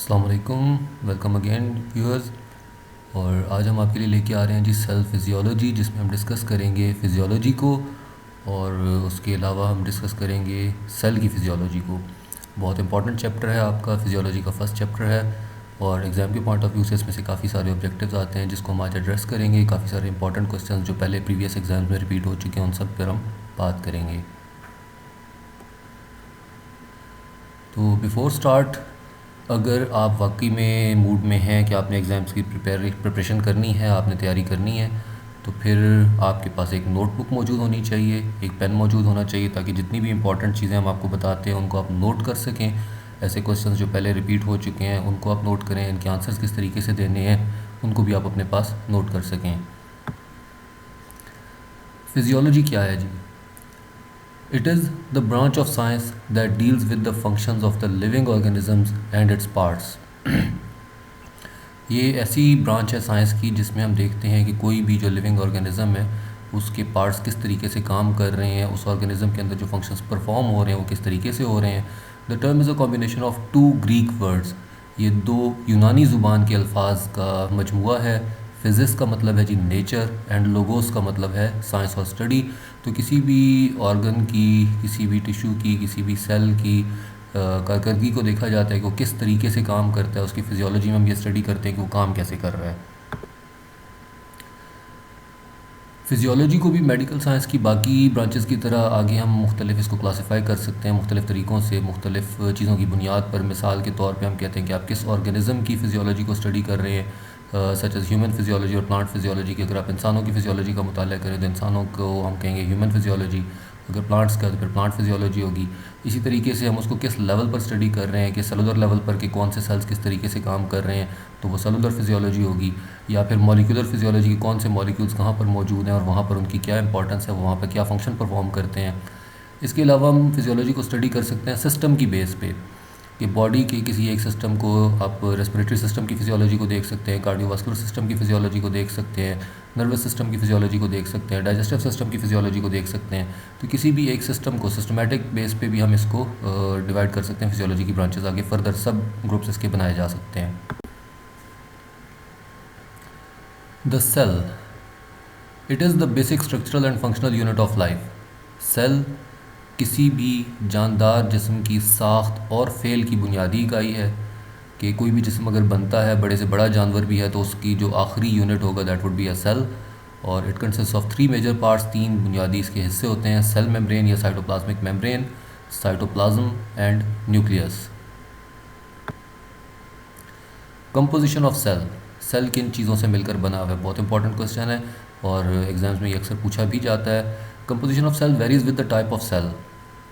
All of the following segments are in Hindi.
अस्सलाम वालेकुम, वेलकम अगेन व्यूअर्स। और आज हम आपके लिए लेके आ रहे हैं जी सेल फिज़ियोलॉजी, जिसमें हम डिस्कस करेंगे फ़िज़ियोलॉजी को और उसके अलावा हम डिस्कस करेंगे सेल की फ़िज़ियोलॉजी को। बहुत इंपॉर्टेंट चैप्टर है आपका, फ़िज़ियोलॉजी का फर्स्ट चैप्टर है और एग्ज़ाम के पॉइंट ऑफ व्यू से इसमें से काफ़ी सारे ऑब्जेक्टिव्स आते हैं जिसको हम आज एड्रेस करेंगे। काफ़ी सारे इंपॉर्टेंट क्वेश्चन जो पहले प्रीवियस एग्ज़ाम में रिपीट हो चुके हैं उन सब पर हम बात करेंगे। तो बिफ़ोर स्टार्ट, अगर आप वाकई में मूड में हैं कि आपने एग्ज़ाम्स की प्रिपरेशन करनी है, आपने तैयारी करनी है, तो फिर आपके पास एक नोटबुक मौजूद होनी चाहिए, एक पेन मौजूद होना चाहिए, ताकि जितनी भी इंपॉर्टेंट चीज़ें हम आपको बताते हैं उनको आप नोट कर सकें। ऐसे क्वेश्चंस जो पहले रिपीट हो चुके हैं उनको आप नोट करें, इनके आंसर्स किस तरीके से देने हैं उनको भी आप अपने पास नोट कर सकें। फिज़ियोलॉजी क्या है जी? It is the branch of science that deals with the functions of the living organisms and its parts. ये ऐसी ब्रांच है साइंस की जिसमें हम देखते हैं कि कोई भी जो लिविंग ऑर्गेनिज़म है उसके पार्ट्स किस तरीके से काम कर रहे हैं, उस ऑर्गेनिज़म के अंदर जो फंक्शंस परफॉर्म हो रहे हैं वो किस तरीके से हो रहे हैं। The term is a combination of two Greek words. ये दो यूनानी ज़ुबान के अल्फाज का मजमुआ है। फिज़िक्स का मतलब है जी नेचर एंड लोगोस का मतलब है साइंस और स्टडी। तो किसी भी ऑर्गन की, किसी भी टिश्यू की, किसी भी सेल की कारकर्दगी को देखा जाता है कि वो किस तरीके से काम करता है। उसकी फिजियोलॉजी में हम ये स्टडी करते हैं कि वो काम कैसे कर रहा है। फिजियोलॉजी को भी मेडिकल साइंस की बाकी ब्रांचेस की तरह आगे हम मुख्तलिफ इसको क्लासीफाई कर सकते हैं मुख्तलिफ़ तरीक़ों से, मुख्तलिफ़ चीज़ों की बुनियाद पर। मिसाल के तौर पे हम कहते हैं कि आप किस ऑर्गेनिज़म की फ़िज़ियोलॉजी को स्टडी कर रहे हैं, सच एज़ ह्यूमन फिजियोलॉजी और प्लांट फिजियोलॉजी की। अगर आप इंसानों की फिजियोलॉजी का मुताला करें तो इंसानों को हम कहेंगे ह्यूमन फिजियोलॉजी, अगर प्लांट्स का तो फिर प्लांट फिजियोलॉजी होगी। इसी तरीके से हम उसको किस लेवल पर स्टडी कर रहे हैं कि सेलुलर लेवल पर कि कौन से सेल्स किस तरीके से काम कर रहे हैं, तो वो सेलुलर फिजियोलॉजी होगी। या फिर मॉलिक्यूलर फिजियोलॉजी के कौन से मॉलिक्यूल्स कहाँ पर मौजूद हैं और वहाँ पर उनकी क्या इंपॉर्टेंस है, वहाँ पर क्या फ़ंक्शन परफॉर्म करते हैं। इसके अलावा हम फिजियोलॉजी को स्टडी कर सकते हैं सिस्टम की बेस पे, कि बॉडी के किसी एक सिस्टम को आप रेस्पिरेटरी सिस्टम की फिजियोलॉजी को देख सकते हैं, कार्डियोवास्कुलर सिस्टम की फिजियोलॉजी को देख सकते हैं, नर्वस सिस्टम की फिजियोलॉजी को देख सकते हैं, डाइजेस्टिव सिस्टम की फिजियोलॉजी को देख सकते हैं। तो किसी भी एक सिस्टम को सिस्टमेटिक बेस पे भी हम इसको डिवाइड कर सकते हैं। फिजियोलॉजी की ब्रांचेस आगे फर्दर सब ग्रुप्स इसके बनाए जा सकते हैं। The cell, it is the basic structural and functional unit of life. Cell किसी भी जानदार जिस्म की साख्त और फ़ेल की बुनियादी इकाई है कि कोई भी जिस्म अगर बनता है, बड़े से बड़ा जानवर भी है, तो उसकी जो आखिरी यूनिट होगा that would be a cell. और it consist of three major parts, तीन बुनियादी इसके हिस्से होते हैं: सेल मेम्ब्रेन या cytoplasmic membrane, cytoplasm and nucleus. Composition of cell, cell किन चीज़ों से मिलकर बना हुआ है? बहुत इंपॉर्टेंट क्वेश्चन है और एग्जाम्स में ये अक्सर पूछा भी जाता है। Composition of cell varies with the type of cell.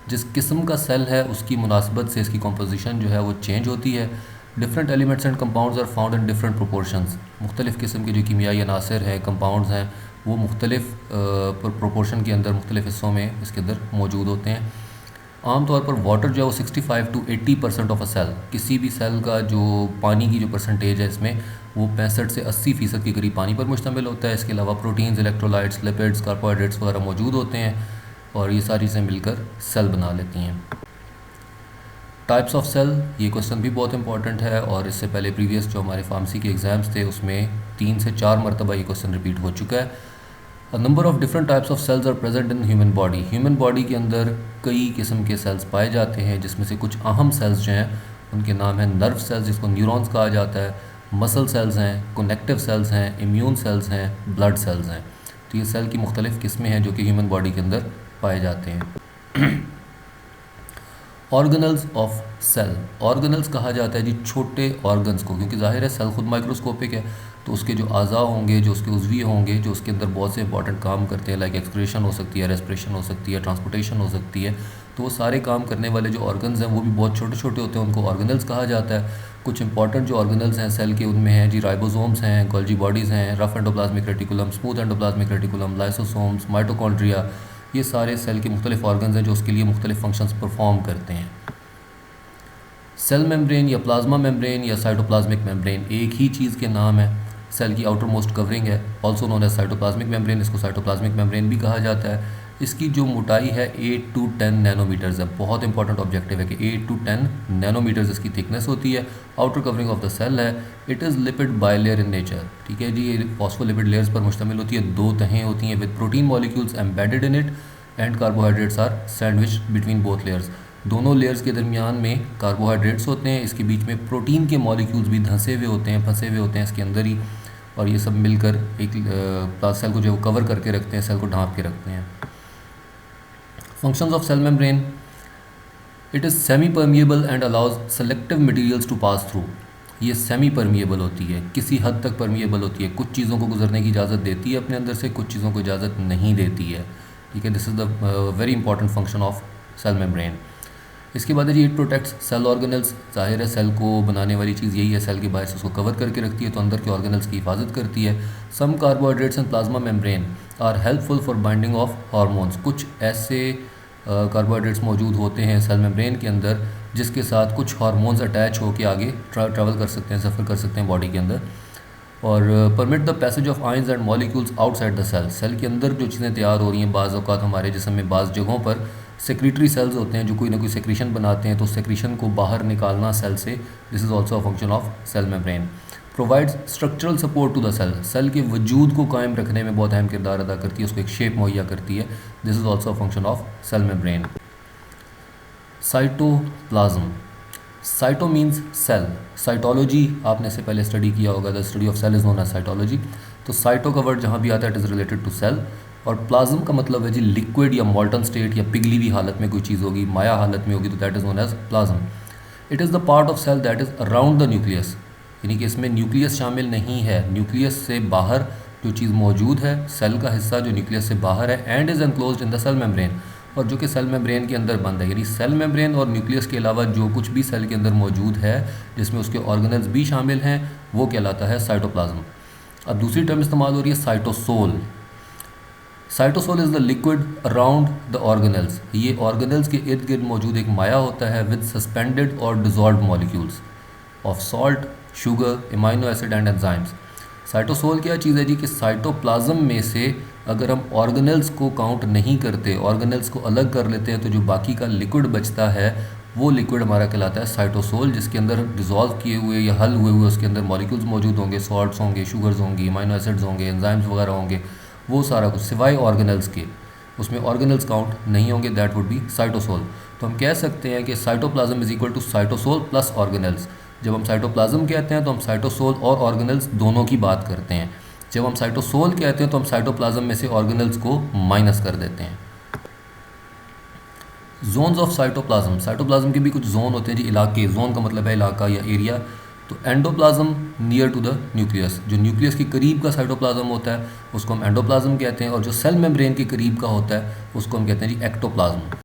जिस किस्म का सेल है उसकी मुनासबत से इसकी कंपोजिशन जो है वो चेंज होती है। Different elements and compounds are found in different proportions. मुख्तलिफ़ किस्म के जो कीमियाई अनासर हैं, कंपाउंड्स हैं, वो मुख्तलिफ़ प्रोपोर्शन के अंदर, मुख्तलिफ़ हिस्सों में इसके अंदर मौजूद होते हैं। आमतौर पर वाटर जो है वो 65 to 80% ऑफ अ सेल, किसी भी सेल का जो पानी की जो परसेंटेज है इसमें वो 65 से 80% के करीब पानी पर मुश्तमिल होता है। इसके अलावा प्रोटीन्स, इलेक्ट्रोलाइट्स, लिपिड्स, कार्बोहाइड्रेट्स वगैरह मौजूद होते हैं और ये सारी चीज़ें मिलकर सेल बना लेती हैं। टाइप्स ऑफ सेल, ये क्वेश्चन भी बहुत इंपॉर्टेंट है और इससे पहले प्रीवियस जो हमारे फार्मेसी के एग्ज़ाम्स थे उसमें 3 से 4 मरतबा ये क्वेश्चन रिपीट हो चुका है। A number of different types of cells are present in human body. Human body के अंदर कई किस्म के सेल्स पाए जाते हैं, जिसमें से कुछ अहम सेल्स जो हैं उनके नाम हैं नर्व सेल्स, जिसको न्यूरॉन्स कहा जाता है, मसल सेल्स हैं, कनेक्टिव सेल्स हैं, इम्यून सेल्स हैं, ब्लड सेल्स हैं। तो ये सेल की मुख्तलिफ़ किस्में हैं जो कि ह्यूमन बॉडी के अंदर पाए जाते हैं। ऑर्गेनल्स ऑफ सेल, ऑर्गेनल्स कहा जाता है जी छोटे ऑर्गन्स को, क्योंकि जाहिर है सेल खुद माइक्रोस्कोपिक है, तो उसके जो अज़ा होंगे, जो उसके उज़वी होंगे, जो उसके अंदर बहुत से इंपॉर्टेंट काम करते हैं, लाइक एक्सक्रीशन हो सकती है, रेस्पिरेशन हो सकती है, ट्रांसपोर्टेशन हो सकती है, तो वो सारे काम करने वाले जो ऑर्गन्स हैं वो भी बहुत छोटे छोटे होते हैं, उनको ऑर्गेनल्स कहा जाता है। कुछ इंपॉर्टेंट जो ऑर्गेनल्स हैं सेल के उनमें हैं जी राइबोसोम्स हैं, गोल्जी बॉडीज़ हैं, rough endoplasmic reticulum, smooth endoplasmic reticulum, lysosomes, mitochondria. ये सारे सेल के मुख्तलिफ ऑर्गन्स हैं जो उसके लिए मुख्तलिफ फंक्शंस परफॉर्म करते हैं। सेल मेम्ब्रेन या प्लाज्मा मेम्ब्रेन या साइटोप्लाज्मिक मेम्ब्रेन एक ही चीज़ के नाम है। सेल की आउटर मोस्ट कवरिंग है, also known as cytoplasmic membrane, इसको साइटोप्लाज्मिक मेम्ब्रेन भी कहा जाता है। इसकी जो मोटाई है 8 to 10 नैनोमीटर्स है। बहुत इंपॉर्टेंट ऑब्जेक्टिव है कि 8 to 10 नैनोमीटर्स इसकी थिकनेस होती है। Outer covering of the cell है। It is lipid bilayer in nature, ठीक है जी। ये फॉस्फोलिपिड लेयर्स पर मुश्तमिल होती है, 2 तहें होती हैं with protein molecules embedded in it and carbohydrates are sandwich between both layers. दोनों लेयर्स के दरमियान में कार्बोहाइड्रेट्स होते हैं, इसके बीच में प्रोटीन के मॉलिक्यूल्स भी धंसे हुए होते हैं, फंसे हुए होते हैं इसके अंदर ही, और ये सब मिलकर एक सेल को जो कवर करके रखते हैं, सेल को ढांप के रखते हैं। Functions of cell membrane, it is semi permeable and allows selective materials to pass through. ये सेमी परमिएबल होती है, किसी हद तक परमिएबल होती है, कुछ चीज़ों को गुजरने की इजाज़त देती है अपने अंदर से, कुछ चीज़ों को इजाज़त नहीं देती है, ठीक है। This is the very important function of cell membrane. इसके बाद है जी इट प्रोटेक्ट्स सेल ऑर्गेनल्स। जाहिर है सेल को बनाने वाली चीज़ यही है, सेल के बाहर से उसको कवर करके रखती है, तो अंदर के ऑर्गेनल्स की हिफाजत करती है। Some carbohydrates and plasma membrane are helpful for binding of hormones. कुछ ऐसे कार्बोहाइड्रेट्स मौजूद होते हैं सेल मेम्ब्रेन के अंदर जिसके साथ कुछ हार्मोन्स अटैच होकर आगे ट्रैवल कर सकते हैं, सफ़र कर सकते हैं बॉडी के अंदर, और permit the passage of ions and molecules outside the cell. Cell के अंदर जो चीज़ें तैयार हो रही हैं, बाज़ औक़ात हमारे जिस्म में बाज़ जगहों पर सेक्रेटरी सेल्स होते हैं जो कोई ना कोई सेक्रीशन बनाते हैं, तो सेक्रीशन को बाहर निकालना सेल से, this is also a function of cell membrane. Provides structural support to the cell, cell के वजूद को कायम रखने में बहुत अहम किरदार अदा करती है, उसको एक शेप मुहैया करती है, this is also a function of cell membrane. Cytoplasm, cyto means cell, cytology आपने से पहले स्टडी किया होगा, the study of cell is known as cytology. तो साइटो का वर्ड जहाँ भी आता है it is related to cell, और प्लाज्म का मतलब है जी लिक्विड या मॉल्टन स्टेट या पिघली हुई हालत में कोई चीज़ होगी, माया हालत में होगी, तो that is known as plasm. It is the part of cell that is around the nucleus, यानी कि इसमें न्यूक्लियस शामिल नहीं है, न्यूक्लियस से बाहर जो चीज़ मौजूद है, सेल का हिस्सा जो न्यूक्लियस से बाहर है, and is enclosed in the cell membrane, और जो कि सेल मेम्ब्रेन के अंदर बंद है। यानी सेल मेम्ब्रेन और न्यूक्लियस के अलावा जो कुछ भी सेल के अंदर मौजूद है जिसमें उसके ऑर्गेनल्स भी शामिल हैं, वो कहलाता है साइटोप्लाज्म। अब दूसरी टर्म इस्तेमाल हो रही है cytosol. Cytosol is the liquid around the organelles. ये ऑर्गेनल्स के इर्द गिर्द मौजूद एक माया होता है विद सस्पेंडेड और dissolve molecules of salt, sugar, amino acid and enzymes. Cytosol क्या चीज़ है जी कि साइटोप्लाज्म में से अगर हम ऑर्गेनल्स को काउंट नहीं करते, ऑर्गेनल्स को अलग कर लेते हैं, तो जो बाकी का लिक्विड बचता है वो लिक्विड हमारा कहलाता है साइटोसोल, जिसके अंदर डिज़ोल्व किए हुए या हल हुए हुए उसके अंदर मॉलिक्यूल्स मौजूद होंगे, सॉल्ट्स होंगे, शुगर्स होंगी, एमाइनो एसिड्स होंगे, एंजाइम्स वगैरह होंगे, वो सारा कुछ सिवाय ऑर्गेनल्स के, उसमें ऑर्गेनल्स काउंट नहीं होंगे, दैट वुड बी साइटोसोल। तो हम कह सकते हैं कि cytoplasm is equal to cytosol plus organelles. जब हम साइटोप्लाज्म कहते हैं तो हम साइटोसोल और ऑर्गेनल्स दोनों की बात करते हैं, जब हम साइटोसोल कहते हैं तो हम साइटोप्लाज्म में से ऑर्गेनल्स को माइनस कर देते हैं। जोन्स ऑफ साइटोप्लाज्म, साइटोप्लाज्म के भी कुछ जोन होते हैं जी, इलाके, जोन का मतलब है इलाका या एरिया। तो endoplasm near to the nucleus, जो न्यूक्लियस के करीब का साइटोप्लाज्म होता है उसको हम एंडोप्लाज्म कहते हैं, और जो सेल मेम्ब्रेन के करीब का होता है उसको हम कहते हैं जी एक्टोप्लाज्म।